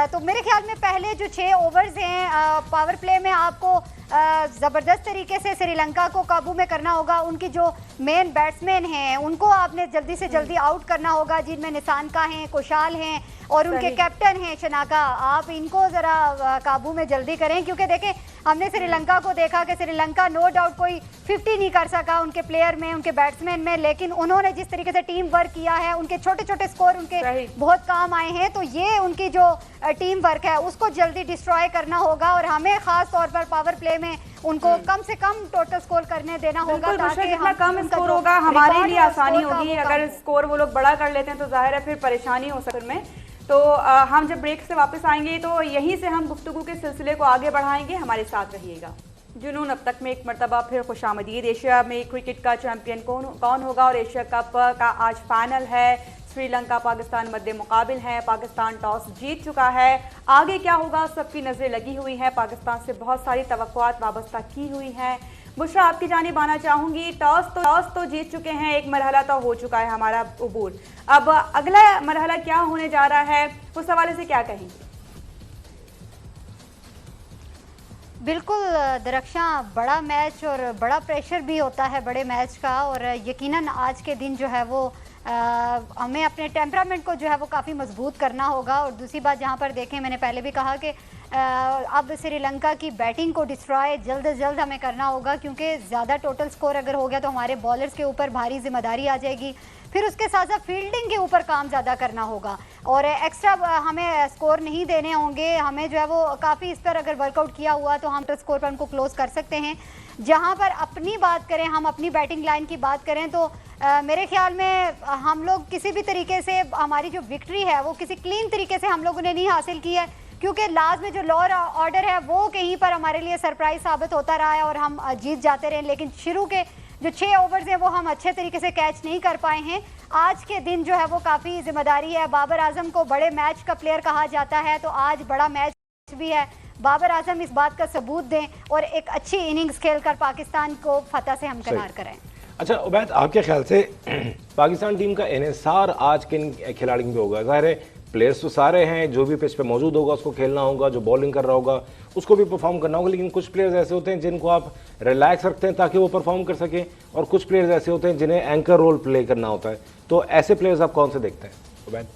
Speaker 4: तो मेरे ख्याल में पहले जो 6 ओवर्स हैं पावर प्ले में आपको ज़बरदस्त तरीके से श्रीलंका को काबू में करना होगा। उनकी जो मेन बैट्समैन हैं उनको आपने जल्दी से जल्दी आउट करना होगा, जिनमें निशान का हैं, कुशाल हैं और उनके कैप्टन हैं शनाका। आप इनको ज़रा काबू में जल्दी करें, क्योंकि देखें हमने श्रीलंका को देखा कि श्रीलंका नो डाउट कोई 50 नहीं कर सका उनके प्लेयर में, उनके बैट्समैन में, लेकिन उन्होंने जिस तरीके से टीम वर्क किया है, उनके छोटे छोटे स्कोर उनके बहुत काम आए हैं। तो ये उनकी जो टीम वर्क है उसको जल्दी डिस्ट्रॉय करना होगा और हमें खास तौर पर पावर प्ले में उनको कम से कम टोटल स्कोर करने देना होगा, ताकि
Speaker 2: जितना कम स्कोर होगा हमारे लिए आसानी होगी। अगर स्कोर वो लोग बड़ा कर लेते हैं तो जाहिर है फिर परेशानी हो सकती है। तो हम जब ब्रेक से वापस आएंगे तो यहीं से हम गुफ्तगू के सिलसिले को आगे बढ़ाएंगे, हमारे साथ रहिएगा। जुनून अब तक में एक मरतबा फिर खुशामदीद। एशिया में क्रिकेट का चैंपियन कौन होगा और एशिया कप का आज फाइनल है। श्रीलंका पाकिस्तान मध्य मुकाबिल है, पाकिस्तान टॉस जीत चुका है। आगे क्या होगा सबकी नजरें लगी हुई हैं, पाकिस्तान से बहुत सारी तवक्कुआत वाबस्ता की हुई हैं। बुशरा, आपकी जानिब आना चाहूंगी। टॉस तो जीत चुके हैं, एक मरहला तो हो चुका है हमारा उबूर, अब अगला मरहला क्या होने जा रहा है, उस हवाले से क्या कहेंगे?
Speaker 4: बिल्कुल दरख्शां, बड़ा मैच और बड़ा प्रेशर भी होता है बड़े मैच का, और यकीनन आज के दिन जो है वो हमें अपने टेम्परामेंट को जो है वो काफ़ी मजबूत करना होगा। और दूसरी बात, जहाँ पर देखें मैंने पहले भी कहा कि अब श्रीलंका की बैटिंग को डिस्ट्रॉय जल्द से जल्द हमें करना होगा, क्योंकि ज़्यादा टोटल स्कोर अगर हो गया तो हमारे बॉलर्स के ऊपर भारी जिम्मेदारी आ जाएगी। फिर उसके साथ साथ फील्डिंग के ऊपर काम ज़्यादा करना होगा और एक्स्ट्रा हमें स्कोर नहीं देने होंगे। हमें जो है वो काफ़ी इस पर अगर वर्कआउट किया हुआ तो हम स्कोर पर उनको क्लोज कर सकते हैं। जहाँ पर अपनी बात करें, हम अपनी बैटिंग लाइन की बात करें तो मेरे ख्याल में हम लोग किसी भी तरीके से हमारी जो विक्ट्री है वो किसी क्लीन तरीके से हम लोगों ने नहीं हासिल की है, क्योंकि लास्ट में जो लोअर ऑर्डर है वो कहीं पर हमारे लिए सरप्राइज साबित होता रहा है और हम जीत जाते रहे। लेकिन शुरू के जो 6 ओवर्स हैं वो हम अच्छे तरीके से कैच नहीं कर पाए हैं। आज के दिन जो है वो काफ़ी जिम्मेदारी है। बाबर आजम को बड़े मैच का प्लेयर कहा जाता है, तो आज बड़ा मैच भी है। बाबर आजम इस बात का सबूत दें और एक अच्छी इनिंग्स खेलकर पाकिस्तान को फतह से हमकिनार कराएं।
Speaker 1: अच्छा उबैद, आपके ख्याल से पाकिस्तान टीम का इन्हिसार आज किन खिलाड़ियों पे होगा? ज़ाहिर है प्लेयर्स तो सारे हैं, जो भी पिच पे मौजूद होगा उसको खेलना होगा, जो बॉलिंग कर रहा होगा उसको भी परफॉर्म करना होगा, लेकिन कुछ प्लेयर्स ऐसे होते हैं जिनको आप रिलैक्स रखते हैं ताकि वो परफॉर्म कर सकें, और कुछ प्लेयर्स ऐसे होते हैं जिन्हें एंकर रोल प्ले करना होता है। तो ऐसे प्लेयर्स आप कौन से देखते हैं उबैद?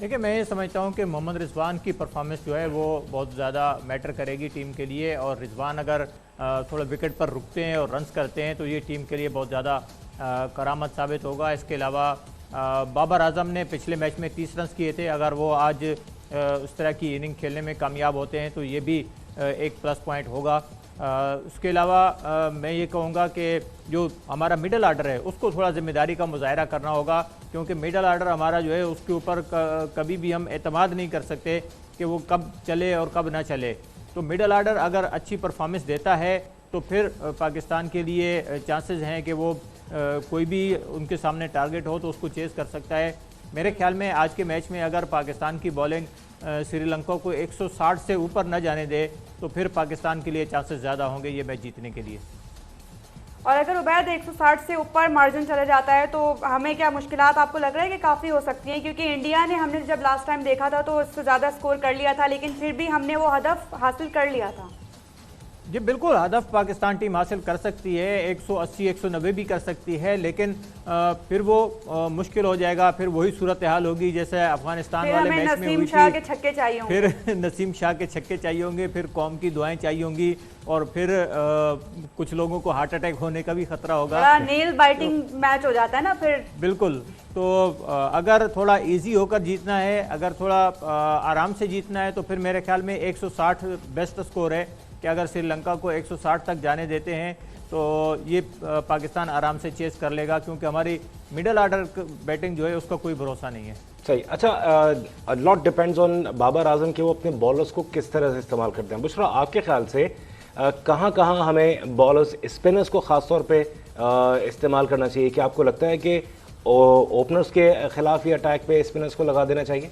Speaker 3: देखिए, मैं ये समझता हूँ कि मोहम्मद रिजवान की परफॉर्मेंस जो है वो बहुत ज़्यादा मैटर करेगी टीम के लिए, और रिजवान अगर थोड़ा विकेट पर रुकते हैं और रन्स करते हैं तो ये टीम के लिए बहुत ज़्यादा करामत साबित होगा। इसके अलावा बाबर आजम ने पिछले मैच में 30 रन किए थे, अगर वो आज उस तरह की इनिंग खेलने में कामयाब होते हैं तो ये भी एक प्लस पॉइंट होगा। उसके अलावा मैं ये कहूँगा कि जो हमारा मिडल आर्डर है उसको थोड़ा जिम्मेदारी का मुजाहरा करना होगा, क्योंकि मिडल आर्डर हमारा जो है उसके ऊपर कभी भी हम एतमाद नहीं कर सकते कि वो कब चले और कब ना चले। तो मिडल आर्डर अगर अच्छी परफॉर्मेंस देता है तो फिर पाकिस्तान के लिए चांसेस हैं कि वो कोई भी उनके सामने टारगेट हो तो उसको चेस कर सकता है। मेरे ख्याल में आज के मैच में अगर पाकिस्तान की बॉलिंग श्रीलंका को 160 से ऊपर न जाने दे तो फिर पाकिस्तान के लिए चांसेस ज़्यादा होंगे ये मैच जीतने के लिए।
Speaker 2: और अगर उबैद 160 से ऊपर मार्जिन चले जाता है तो हमें क्या मुश्किलात आपको लग रहा है कि काफ़ी हो सकती हैं? क्योंकि इंडिया ने, हमने जब लास्ट टाइम देखा था तो उससे ज़्यादा स्कोर कर लिया था, लेकिन फिर भी हमने वो हदफ हासिल कर लिया था।
Speaker 3: जी बिल्कुल, हदफ पाकिस्तान टीम हासिल कर सकती है, 180 190 भी कर सकती है, लेकिन फिर वो मुश्किल हो जाएगा। फिर वही सूरत हाल होगी जैसे अफगानिस्तान वाले मैच में हुई
Speaker 2: शाह के छक्के चाहिए होंगे,
Speaker 3: फिर नसीम शाह के छक्के चाहिए होंगे, फिर कौम की दुआएं चाहिए होंगी और फिर कुछ लोगों को हार्ट अटैक होने का भी खतरा होगा।
Speaker 2: नेल बाइटिंग मैच हो जाता है ना फिर।
Speaker 3: बिल्कुल, तो अगर थोड़ा इजी होकर जीतना है, अगर थोड़ा आराम से जीतना है तो फिर मेरे ख्याल में 160 बेस्ट स्कोर है कि अगर श्रीलंका को 160 तक जाने देते हैं तो ये पाकिस्तान आराम से चेस कर लेगा, क्योंकि हमारी मिडिल ऑर्डर बैटिंग जो है उसका कोई भरोसा नहीं है।
Speaker 1: सही। अच्छा, lot depends on Babar Azam कि वो अपने बॉलर्स को किस तरह से इस्तेमाल करते हैं। बुशरा, आपके ख्याल से कहाँ कहाँ हमें बॉलर्स, स्पिनर्स को ख़ास तौर पे इस्तेमाल करना चाहिए? कि आपको लगता है कि ओपनर्स के खिलाफ ही अटैक पे स्पिनर्स को लगा देना चाहिए?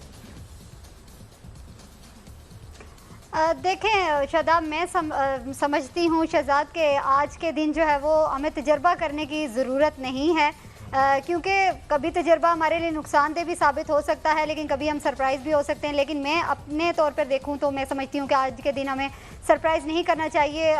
Speaker 4: देखें शादाब, मैं समझती हूँ शहजाद के आज के दिन जो है वो हमें तजर्बा करने की ज़रूरत नहीं है, क्योंकि कभी तजर्बा हमारे लिए नुकसानदेह भी साबित हो सकता है, लेकिन कभी हम सरप्राइज़ भी हो सकते हैं। लेकिन मैं अपने तौर पर देखूँ तो मैं समझती हूँ कि आज के दिन हमें सरप्राइज़ नहीं करना चाहिए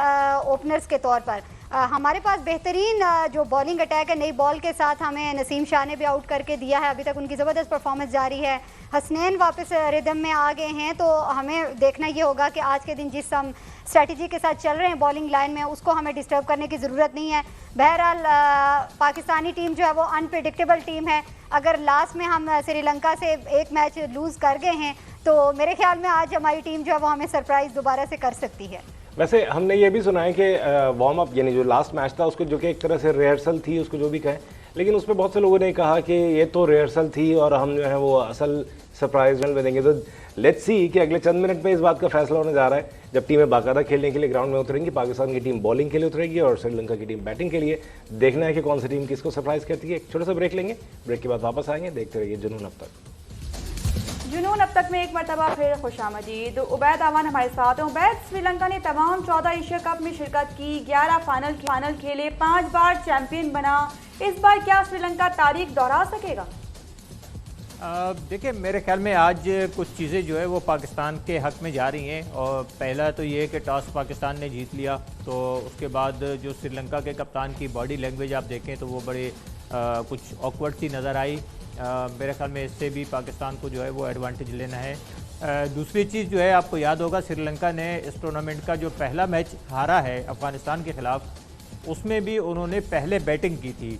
Speaker 4: ओपनर्स के तौर पर। हमारे पास बेहतरीन जो बॉलिंग अटैक है, नई बॉल के साथ हमें नसीम शाह ने भी आउट करके दिया है, अभी तक उनकी ज़बरदस्त परफॉर्मेंस जारी है। हसनैन वापस रिदम में आ गए हैं, तो हमें देखना ये होगा कि आज के दिन जिस हम स्ट्रैटेजी के साथ चल रहे हैं बॉलिंग लाइन में, उसको हमें डिस्टर्ब करने की ज़रूरत नहीं है। बहरहाल पाकिस्तानी टीम जो है वो अनप्रेडिक्टेबल टीम है। अगर लास्ट में हम श्रीलंका से एक मैच लूज़ कर गए हैं तो मेरे ख्याल में आज हमारी टीम जो है वो हमें सरप्राइज़ दोबारा से कर सकती है।
Speaker 1: वैसे हमने ये भी सुना है कि वार्म अप, यानी जो लास्ट मैच था उसको, जो कि एक तरह से रिहर्सल थी, उसको जो भी कहें, लेकिन उसमें बहुत से लोगों ने कहा कि ये तो रिहर्सल थी और हम जो है वो असल सरप्राइज में देंगे। तो लेट्स सी कि अगले चंद मिनट में इस बात का फैसला होने जा रहा है जब टीमें बाकायदा खेलने के लिए ग्राउंड में उतरेंगी। पाकिस्तान की टीम बॉलिंग के लिए उतरेगी और श्रीलंका की टीम बैटिंग के लिए। देखना है कि कौन सी टीम किसको सरप्राइज करती है। एक छोटा सा ब्रेक लेंगे, ब्रेक के बाद वापस आएंगे। देखते रहिए जुनून अब तक।
Speaker 2: जुनून अब तक में एक मरतबा फिर खुशामदीद। उबैद आवान हमारे साथ हैं। उबैद, श्रीलंका ने तमाम 14 एशिया कप में शिरकत की, 11 फाइनल खेले, 5 बार चैंपियन बना। इस बार क्या श्रीलंका तारीख दोहरा सकेगा?
Speaker 3: देखिए, मेरे ख्याल में आज कुछ चीज़ें जो है वो पाकिस्तान के हक़ में जा रही हैं। और पहला तो ये है कि टॉस पाकिस्तान ने जीत लिया, तो उसके बाद जो श्रीलंका के कप्तान की बॉडी लैंग्वेज आप देखें तो वो बड़े कुछ ऑकवर्ड सी नज़र आई। मेरे ख्याल में इससे भी पाकिस्तान को जो है वो एडवांटेज लेना है। दूसरी चीज़ जो है, आपको याद होगा श्रीलंका ने इस टूर्नामेंट का जो पहला मैच हारा है अफ़गानिस्तान के ख़िलाफ़, उसमें भी उन्होंने पहले बैटिंग की थी,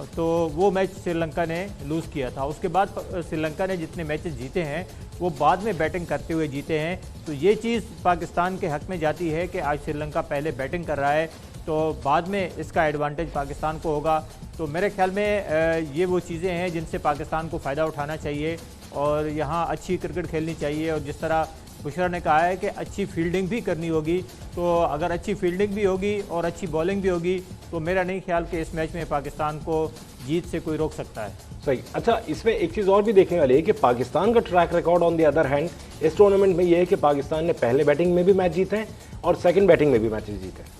Speaker 3: तो वो मैच श्रीलंका ने लूज़ किया था। उसके बाद श्रीलंका ने जितने मैचेस जीते हैं वो बाद में बैटिंग करते हुए जीते हैं। तो ये चीज़ पाकिस्तान के हक़ में जाती है कि आज श्रीलंका पहले बैटिंग कर रहा है, तो बाद में इसका एडवांटेज पाकिस्तान को होगा। तो मेरे ख्याल में ये वो चीज़ें हैं जिनसे पाकिस्तान को फ़ायदा उठाना चाहिए और यहाँ अच्छी क्रिकेट खेलनी चाहिए। और जिस तरह बुशरा ने कहा है कि अच्छी फील्डिंग भी करनी होगी, तो अगर अच्छी फील्डिंग भी होगी और अच्छी बॉलिंग भी होगी तो मेरा नहीं ख्याल कि इस मैच में पाकिस्तान को जीत से कोई रोक सकता है।
Speaker 1: सही। अच्छा, इसमें एक चीज़ और भी देखने वाली है कि पाकिस्तान का track record on the other hand इस टूर्नामेंट में ये है कि पाकिस्तान ने पहले बैटिंग में भी मैच जीते हैं और सेकंड बैटिंग में भी मैचेस जीते हैं।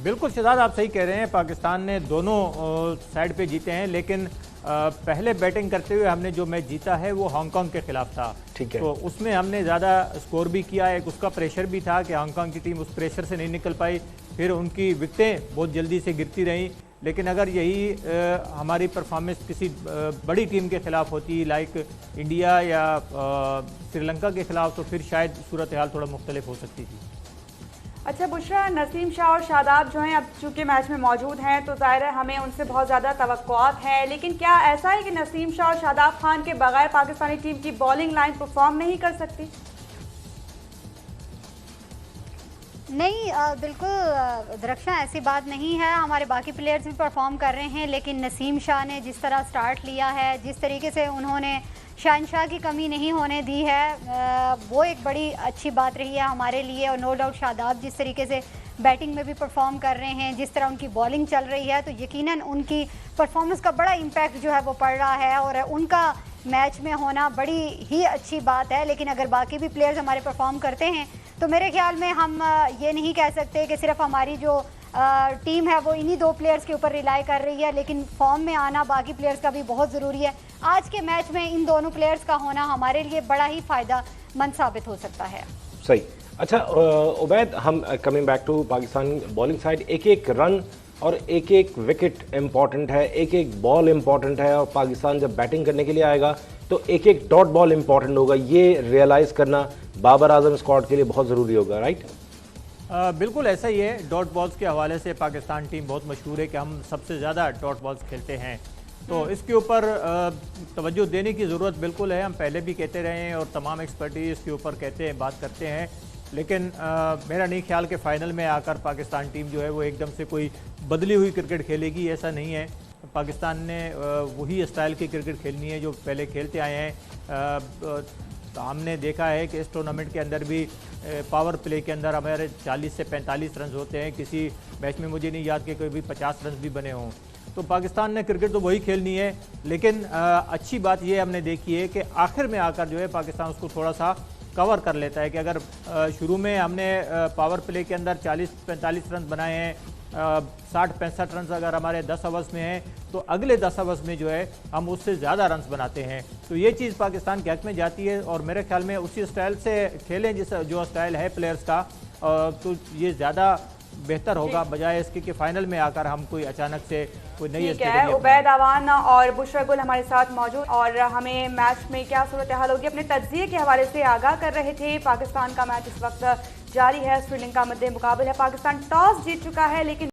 Speaker 3: बिल्कुल शहजाद, आप सही कह रहे हैं, पाकिस्तान ने दोनों साइड पे जीते हैं, लेकिन पहले बैटिंग करते हुए हमने जो मैच जीता है वो हांगकांग के खिलाफ था।
Speaker 1: ठीक है।
Speaker 3: तो उसमें हमने ज़्यादा स्कोर भी किया, एक उसका प्रेशर भी था कि हांगकांग की टीम उस प्रेशर से नहीं निकल पाई, फिर उनकी विकेटें बहुत जल्दी से गिरती रहीं। लेकिन अगर यही हमारी परफॉर्मेंस किसी बड़ी टीम के खिलाफ होती, लाइक इंडिया या श्रीलंका के खिलाफ, तो फिर शायद सूरत हाल थोड़ा मुख्तलिफ हो सकती थी।
Speaker 2: अच्छा बुशरा, नसीम शाह और शादाब जो हैं अब चूँकि मैच में मौजूद हैं तो ज़ाहिर है हमें उनसे बहुत ज़्यादा तवक्कुआत हैं, लेकिन क्या ऐसा है कि नसीम शाह और शादाब खान के बगैर पाकिस्तानी टीम की बॉलिंग लाइन परफॉर्म नहीं कर सकती?
Speaker 4: नहीं, बिल्कुल दरख्शां, ऐसी बात नहीं है। हमारे बाकी प्लेयर्स भी परफॉर्म कर रहे हैं, लेकिन नसीम शाह ने जिस तरह स्टार्ट लिया है, जिस तरीके से उन्होंने शहनशाह की कमी नहीं होने दी है, वो एक बड़ी अच्छी बात रही है हमारे लिए। और नो डाउट शादाब जिस तरीके से बैटिंग में भी परफॉर्म कर रहे हैं, जिस तरह उनकी बॉलिंग चल रही है, तो यकीनन उनकी परफॉर्मेंस का बड़ा इम्पैक्ट जो है वो पड़ रहा है और उनका मैच में होना बड़ी ही अच्छी बात है। लेकिन अगर बाकी भी प्लेयर्स हमारे परफॉर्म करते हैं तो मेरे ख्याल में हम ये नहीं कह सकते कि सिर्फ हमारी जो टीम है वो इन्हीं 2 प्लेयर्स के ऊपर रिलाई कर रही है, लेकिन फॉर्म में आना बाकी प्लेयर्स का भी बहुत ज़रूरी है। आज के मैच में इन दोनों प्लेयर्स का होना हमारे लिए बड़ा ही फ़ायदेमंद साबित हो सकता है।
Speaker 1: सही। अच्छा उबैद, हम coming back to Pakistan bowling side, एक एक रन और एक एक विकेट इम्पॉर्टेंट है, एक एक बॉल इम्पॉर्टेंट है, और पाकिस्तान जब बैटिंग करने के लिए आएगा तो एक एक डॉट बॉल इम्पॉर्टेंट होगा। ये रियलाइज करना बाबर आजम स्क्वाड के लिए बहुत ज़रूरी होगा, राइट?
Speaker 3: बिल्कुल ऐसा ही है। डॉट बॉल्स के हवाले से पाकिस्तान टीम बहुत मशहूर है कि हम सबसे ज़्यादा डॉट बॉल्स खेलते हैं, तो इसके ऊपर तवज्जो देने की ज़रूरत बिल्कुल है। हम पहले भी कहते रहे हैं और तमाम एक्सपर्टीज इसके ऊपर कहते हैं, बात करते हैं, लेकिन मेरा नहीं ख्याल कि फ़ाइनल में आकर पाकिस्तान टीम जो है वो एकदम से कोई बदली हुई क्रिकेट खेलेगी, ऐसा नहीं है। पाकिस्तान ने वही स्टाइल की क्रिकेट खेलनी है जो पहले खेलते आए हैं। हमने देखा है कि इस टूर्नामेंट के अंदर भी पावर प्ले के अंदर हमारे 40 से 45 रन होते हैं। किसी मैच में मुझे नहीं याद कि कोई भी 50 रन भी बने हों। तो पाकिस्तान ने क्रिकेट तो वही खेलनी है, लेकिन अच्छी बात ये हमने देखी है कि आखिर में आकर जो है पाकिस्तान उसको थोड़ा सा कवर कर लेता है कि अगर शुरू में हमने पावर प्ले के अंदर 40-45 रन बनाए हैं, 60-65 रन अगर हमारे 10 ओवर्स में हैं, तो अगले 10 ओवर्स में जो है हम उससे ज़्यादा रन्स बनाते हैं। तो ये चीज़ पाकिस्तान के हक में जाती है और मेरे ख्याल में उसी स्टाइल से खेलें जिस जो स्टाइल है प्लेयर्स का, तो ये ज़्यादा बेहतर होगा बजाय इसके कि फाइनल में आकर हम कोई अचानक से कोई नई
Speaker 2: है। उबैद आवान और बुशरा गुल हमारे साथ मौजूद और हमें मैच में क्या सूरत हाल होगी अपने तज्जिए के हवाले से आगाह कर रहे थे। पाकिस्तान का मैच इस वक्त जारी है, श्रीलंका मध्य मुकाबला है। पाकिस्तान टॉस जीत चुका है, लेकिन